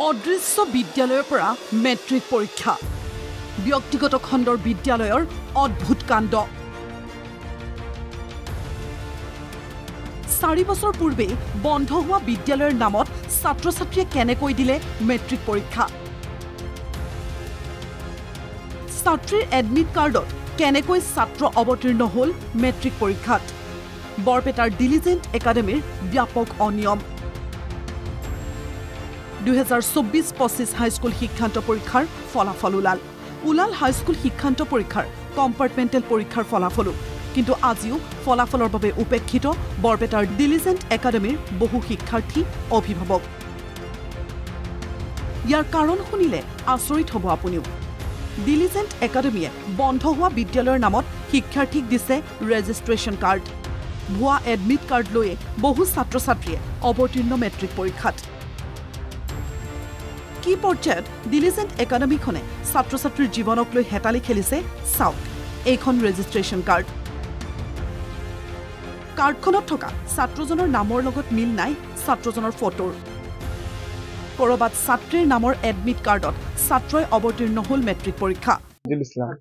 অদৃশ্য বিদ্যালয়ৰ পৰা মেট্ৰিক পৰীক্ষা ব্যক্তিগত খণ্ডৰ বিদ্যালয়ৰ অদ্ভুত কাণ্ড 4 বছৰ পূৰ্বে বন্ধ হোৱা বিদ্যালয়ৰ নামত ছাত্ৰ-ছাত্ৰীয়ে কেনেকৈ দিলে মেট্ৰিক পৰীক্ষা ছাত্ৰীৰ এডমিট কাৰ্ডত কেনেকৈ ছাত্ৰ অৱতীৰ্ণ হ'ল মেট্ৰিক পৰীক্ষাত বৰপেটাৰ ডিলিজেন্ট একাডেমীৰ ব্যাপক অনিয়ম 2024-25 হাইস্কুল শিক্ষান্ত পৰীক্ষাৰ ফলাফল ওলাল হাইস্কুল শিক্ষান্ত পৰীক্ষাৰ কম্পাৰ্টমেণ্টেল পৰীক্ষাৰ ফলাফল কিন্তু আজিও ফলাফলৰ বাবে উপেক্ষিত বৰপেটাৰ ডিলিজেন্ট একাডেমীৰ বহু শিক্ষাৰ্থী অভিভাৱক ইয়াৰ কাৰণ শুনিলে আচৰিত হ'ব আপুনিও ডিলিজেন্ট একাডেমীয়ে বন্ধ হোৱা বিদ্যালয়ৰ নামত শিক্ষাৰ্থীক দিছে ৰেজিষ্ট্ৰেচন কাৰ্ড ভুৱা এডমিট কাৰ্ড লৈ বহু ছাত্ৰ-ছাত্ৰীয়ে অৱতীৰ্ণ মেট্ৰিক পৰীক্ষাত কি পৰ্যায়ত ডিলিজেন্ট একাডেমীখনে ছাত্ৰ-ছাত্ৰীৰ জীৱনক লৈ হেতালি খেলিছে চাওক এইখন ৰেজিষ্ট্ৰেচন কাৰ্ড কাৰ্ডখনত থকা ছাত্ৰজনৰ নামৰ লগত মিল নাই ছাত্ৰজনৰ ফটোৰ কৰবাত ছাত্ৰীৰ নামৰ এডমিট কাৰ্ডত ছাত্ৰই অৱতীৰ্ণ হ'ল মেট্ৰিক পৰীক্ষা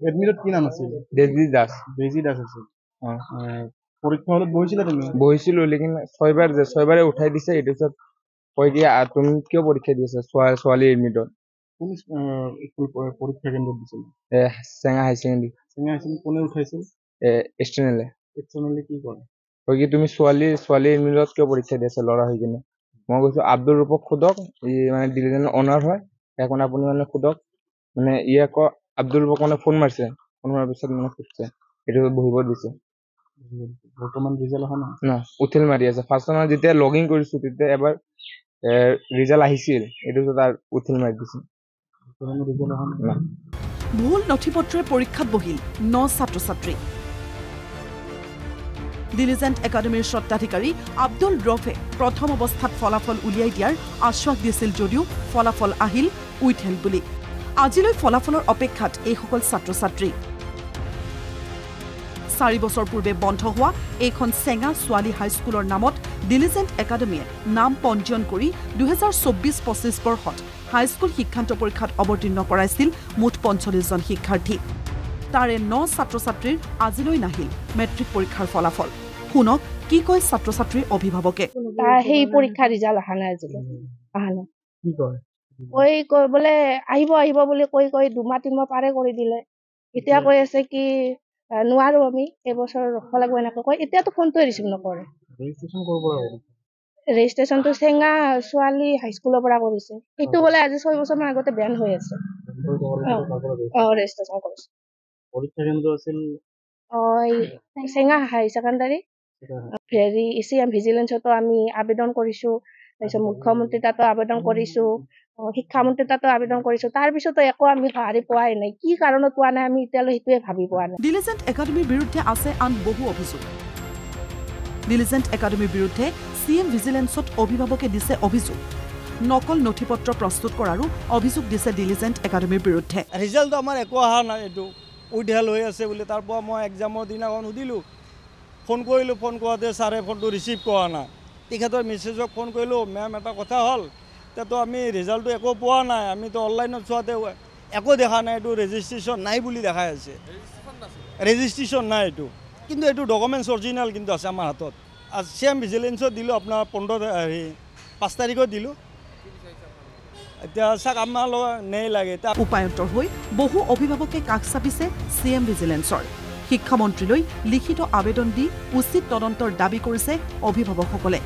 এডমিটত কি নাম আছিল দেজি দাস আছিল পৰীক্ষা হলত বহিছিলা তুমি বহিছিলো লেকিন ছয়বাৰে উঠাই দিছে এটো সব কই দিয়া তুমি কিয় পৰীক্ষা দিছা ছোৱালী এডমিটত কোন পৰীক্ষা কেন্দ্ৰত দিছিল চেঙা হাই সেকেন্ডাৰী কোনে উঠাইছিল এক্সটাৰ্নালি কি কৰে কই কি তুমি ছোৱালী এডমিটত কিয় পৰীক্ষা দিছা লৰা হৈ কিনে মই কৈছো আব্দুল ৰূপক খুদক ই মানে ডিলিজেন্ট অনাৰ হয় এখন আপুনি মানে খুদক মানে ইয়াক আব্দুল ৰূপক মানে ফোন মাৰছে ফোন মাৰাৰ পিছত মানে খুদছে এটো বহিব দিছে বৰ্তমান ৰিজাল্ট অহা না উঠেল মাৰি আছে ফাৰ্ষ্ট টাইম যেতিয়া লগইন কৰিছো তেতিয়া এবাৰ ৰিজাল্ট আহিছিল এটো তাৰ উঠেল মাৰি দিছে ভুল নথিপত্ৰৰ পৰীক্ষাত বহিল 9 ছাত্ৰ-ছাত্ৰী ডিলিজেন্ট একাডেমীৰ স্বত্বাধিকাৰী আব্দুল ৰফে প্ৰথম অৱস্থাত ফলাফল উলিয়াই দিয়াৰ আশ্বাস দিছিল যদিও ফলাফল আহিল উইথেল বুলি আজিলৈ ফলাফলৰ অপেক্ষাত এইসকল ছাত্ৰ-ছাত্ৰী 4 বছৰ পূৰ্বে বন্ধ হোৱা এইখন চেঙা ছোৱালী হাইস্কুলৰ নামত ডিলিজেন্ট একাডেমীয়ে নাম পঞ্জীয়ন কৰি 2024-25 বৰ্ষত হাইস্কুল শিক্ষান্ত পৰীক্ষাত অৱতীৰ্ণ কৰাইছিল মুঠ 45 জন শিক্ষাৰ্থী তাৰে 9 ছাত্ৰ-ছাত্ৰীৰ আজিলৈ নাহিল মেট্ৰিক পৰীক্ষাৰ ফলাফল শুনক কি কয় ছাত্ৰ-ছাত্ৰীৰ অভিভাৱকে সেই পৰীক্ষা ৰিজাল্ট অহা নাই আজিলৈ কি কয় কৈ বোলে আহিব বুলি কৈ 2 মাহ 3 মাহ পাৰে কৰি দিলে এতিয়া কৈ আছে কি নোৱাৰো আমি এবছৰ ৰখিব লাগিব এনেকৈ কয় এতিয়াতো ফোনটো ৰিচিভ নকৰে ৰেজিষ্ট্ৰেচনটো চেঙা ছোৱালী হাইস্কুলৰ পৰা কৰিছে এইটো বোলে আজি 6 বছৰ মান আগতে বেন হৈ আছে ৰেজিষ্ট্ৰেচন কৰিছে পৰীক্ষা কেন্দ্ৰ আছিল চেঙা হাই সেকেন্ডাৰী ভেৰি ইচিএম ভিজিলেন্সতো আমি আবেদন কৰিছো তাৰপিছত মুখ্যমন্ত্ৰী তাতো আবেদন কৰিছো শিক্ষামন্ত্ৰী তাতো আবেদন কৰিছো তাৰ পিছতো একো আমি সঁহাৰি পোৱাই নাই কি কাৰণত পোৱা নাই আমি এতিয়ালৈ সেইটোৱে ভাবি পোৱা নাই ডিলিজেন্ট একাডেমীৰ বিৰুদ্ধে আছে আন বহু অভিযোগ ডিলিজেন্ট একাডেমীৰ বিৰুদ্ধে সিএম ভিজিলেন্সত অভিভাৱকে দিছে অভিযোগ নকল নথিপত্ৰ প্ৰস্তুত কৰাৰো অভিযোগ দিছে ডিলিজেন্ট একাডেমীৰ বিৰুদ্ধে ৰিজাল্ট আমাৰ একো অহা নাই এটো উইথেল হৈ আছে বুলি তাৰ পৰা মই এক্সামৰ দিনাখন সুধিলো ফোন কৰিলো ফোন কৰোঁতে ছাৰে ফোনটো ৰিচিভ কৰা নাই তেখেতৰ মেছেজক ফোন কৰিলো মেম এটা কথা হ'ল তো আমি ৰিজাল্টটো একো পোৱা নাই আমিতো অনলাইনত চোৱাতে একো দেখা নাই এইটো ৰেজিষ্ট্ৰেশ্যন নাই বুলি দেখাই আছে ৰেজিষ্ট্ৰেশ্যন নাই এইটো কিন্তু এইটো ডকুমেণ্টছ অৰিজিনেল কিন্তু আছে আমাৰ হাতত আজ চেম ভিজিলেন্সত দিলোঁ আপোনাৰ 5 তাৰিখত দিলোঁ এতিয়া চাক আমাৰ লগত নেই লাগে উপায়ন্তৰ হৈ বহু অভিভাৱকে কাষ চাপিছে সিএম ভিজিলেন্সৰ শিক্ষামন্ত্ৰীলৈ লিখিত আবেদন দি উচিত তদন্তৰ দাবী কৰিছে অভিভাৱকসকলে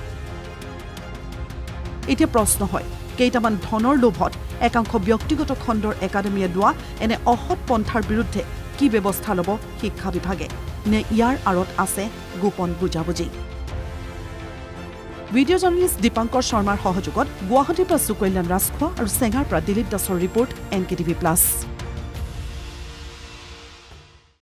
এতিয়া প্ৰশ্ন হয় কেইটামান ধনৰ লোভত একাংশ ব্যক্তিগত খণ্ডৰ একাডেমীয়ে লোৱা এনে অসৎ পন্থাৰ বিৰুদ্ধে কি ব্যৱস্থা ল'ব শিক্ষা বিভাগে নে ইয়াৰ আঁৰত আছে গোপন বুজাবুজি ভিডিঅ' জাৰ্নেলিষ্ট দীপাংকৰ শৰ্মাৰ সহযোগত গুৱাহাটীৰ পৰা সুকল্যাণ ৰাজখোৱা আৰু চেঙাৰ পৰা দিলীপ দাসৰ ৰিপৰ্ট NKTV+।